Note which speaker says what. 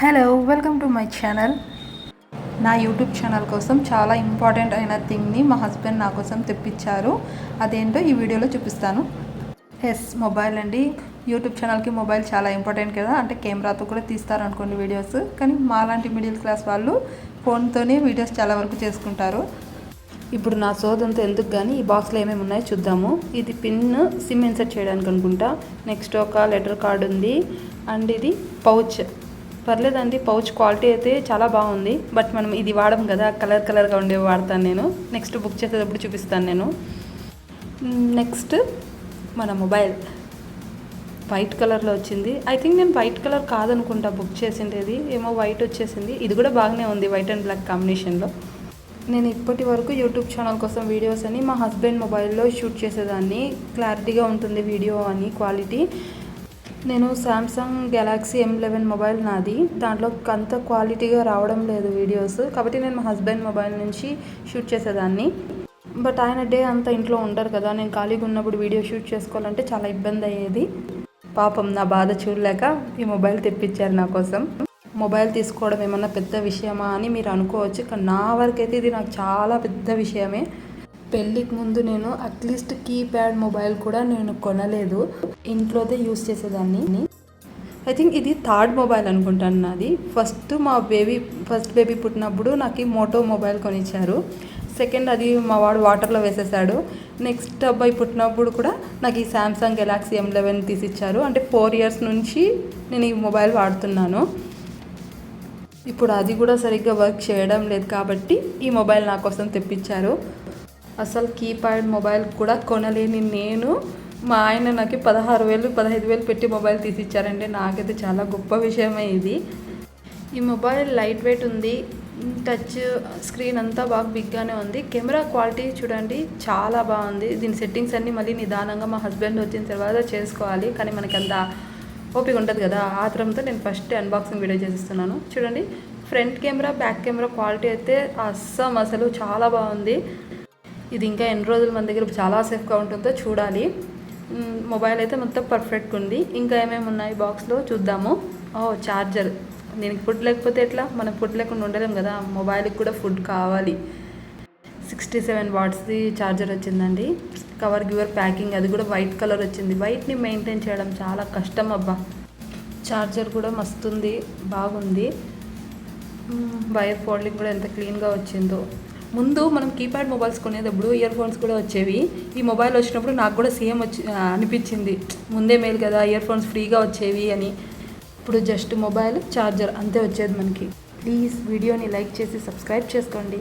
Speaker 1: Hello, welcome to my channel. నా YouTube channel కోసం చాలా ఇంపార్టెంట్ అయిన థింగ్ని మా హస్బెండ్ నా కోసం తెప్పించారు. అదేంటో ఈ వీడియోలో చూపిస్తాను. మొబైల్ అండి. యూట్యూబ్ ఛానల్కి మొబైల్ చాలా ఇంపార్టెంట్ కదా. అంటే కెమెరాతో కూడా తీస్తారు అనుకోండి వీడియోస్, కానీ మాలాంటి మిడిల్ క్లాస్ వాళ్ళు ఫోన్తోనే వీడియోస్ చాలా వరకు చేసుకుంటారు. ఇప్పుడు నా సోదంతో ఎందుకు కానీ ఈ బాక్స్లో ఏమేమి ఉన్నాయో చూద్దాము. ఇది పిన్, సిమ్ ఇన్సర్ట్ చేయడానికి అనుకుంటా. నెక్స్ట్ ఒక లెటర్ కార్డ్ ఉంది. అండ్ ఇది పౌచ్. పర్లేదండి, పౌచ్ క్వాలిటీ అయితే చాలా బాగుంది. బట్ మనం ఇది వాడము కదా, కలర్గా ఉండేవి వాడతాను నేను. నెక్స్ట్ బుక్ చేసేటప్పుడు చూపిస్తాను నేను. నెక్స్ట్ మన మొబైల్ వైట్ కలర్లో వచ్చింది. ఐ థింక్ నేను వైట్ కలర్ కాదనుకుంటా బుక్ చేసిండేది, ఏమో వైట్ వచ్చేసింది. ఇది కూడా బాగానే ఉంది, వైట్ అండ్ బ్లాక్ కాంబినేషన్లో. నేను ఇప్పటి వరకు యూట్యూబ్ ఛానల్ కోసం వీడియోస్ అని మా హస్బెండ్ మొబైల్లో షూట్ చేసేదాన్ని. క్లారిటీగా ఉంటుంది వీడియో అని, క్వాలిటీ. నేను సామ్సంగ్ గెలాక్సీ M11 మొబైల్ నాది. దాంట్లో అంత క్వాలిటీగా రావడం లేదు వీడియోస్, కాబట్టి నేను మా హస్బెండ్ మొబైల్ నుంచి షూట్ చేసేదాన్ని. బట్ ఆయన డే అంతా ఇంట్లో ఉండరు కదా, నేను ఖాళీగా ఉన్నప్పుడు వీడియో షూట్ చేసుకోవాలంటే చాలా ఇబ్బంది అయ్యేది. పాపం నా బాధ చూడలేక ఈ మొబైల్ తెప్పించారు నా కోసం. మొబైల్ తీసుకోవడం ఏమన్నా పెద్ద విషయమా అని మీరు అనుకోవచ్చు, కానీ నా వరకైతే ఇది నాకు చాలా పెద్ద విషయమే. పెళ్ళికి ముందు నేను అట్లీస్ట్ కీప్యాడ్ మొబైల్ కూడా నేను కొనలేదు, ఇంట్లోదే యూస్ చేసేదాన్ని. ఐ థింక్ ఇది థర్డ్ మొబైల్ అనుకుంటాను నాది. ఫస్ట్ బేబీ పుట్టినప్పుడు నాకు మోటో మొబైల్ కొనిచ్చారు. సెకండ్ అది మా వాడు వాటర్లో వేసేసాడు. నెక్స్ట్ అబ్బాయి పుట్టినప్పుడు కూడా నాకు ఈ సామ్సంగ్ గెలాక్సీ M11 తీసిచ్చారు. అంటే 4 years నుంచి నేను ఈ మొబైల్ వాడుతున్నాను. ఇప్పుడు అది కూడా సరిగ్గా వర్క్ చేయడం లేదు, కాబట్టి ఈ మొబైల్ నా కోసం తెప్పించారు. అసలు కీప్యాడ్ మొబైల్ కూడా కొనలేని నేను, మా ఆయన నాకు 16,000 15,000 పెట్టి మొబైల్ తీసిచ్చారంటే నాకైతే చాలా గొప్ప విషయమే ఇది. ఈ మొబైల్ లైట్ వెయిట్ ఉంది, టచ్ స్క్రీన్ అంతా బాగా బిగ్గానే ఉంది. కెమెరా క్వాలిటీ చూడండి చాలా బాగుంది. దీని సెట్టింగ్స్ అన్నీ మళ్ళీ నిదానంగా మా హస్బెండ్ వచ్చిన తర్వాత చేసుకోవాలి, కానీ మనకి అంత ఓపిక ఉంటుంది కదా. ఆత్రంతో నేను ఫస్ట్ అన్బాక్సింగ్ వీడియో చేస్తున్నాను. చూడండి, front camera back camera quality అయితే అసలు చాలా బాగుంది. ఇది ఇంకా ఎన్ని రోజులు మన దగ్గర చాలా సేఫ్గా ఉంటుందో చూడాలి. మొబైల్ అయితే మొత్తం పర్ఫెక్ట్గా ఉంది. ఇంకా ఏమేమి ఉన్నాయి బాక్స్లో చూద్దాము. ఛార్జర్. దీనికి ఫుడ్ లేకపోతే ఎట్లా, మనం ఫుడ్ లేకుండా ఉండలేం కదా, మొబైల్కి కూడా ఫుడ్ కావాలి. 67 wattsది ఛార్జర్ వచ్చిందండి. కవర్ గివర్ ప్యాకింగ్ అది కూడా వైట్ కలర్ వచ్చింది. వైట్ని మెయింటైన్ చేయడం చాలా కష్టం అబ్బా. ఛార్జర్ కూడా మస్తుంది, బాగుంది. వైర్ ఫోల్డింగ్ కూడా ఎంత క్లీన్గా వచ్చిందో. ముందు మనం కీప్యాడ్ మొబైల్స్ కొనేటప్పుడు ఇయర్ ఫోన్స్ కూడా వచ్చేవి. ఈ మొబైల్ వచ్చినప్పుడు నాకు కూడా సేమ్ అనిపించింది, ముందే మేలు కదా, ఇయర్ ఫోన్స్ ఫ్రీగా వచ్చేవి అని. ఇప్పుడు జస్ట్ మొబైల్ ఛార్జర్ అంతే వచ్చేది మనకి. ప్లీజ్ వీడియోని లైక్ చేసి సబ్స్క్రైబ్ చేసుకోండి.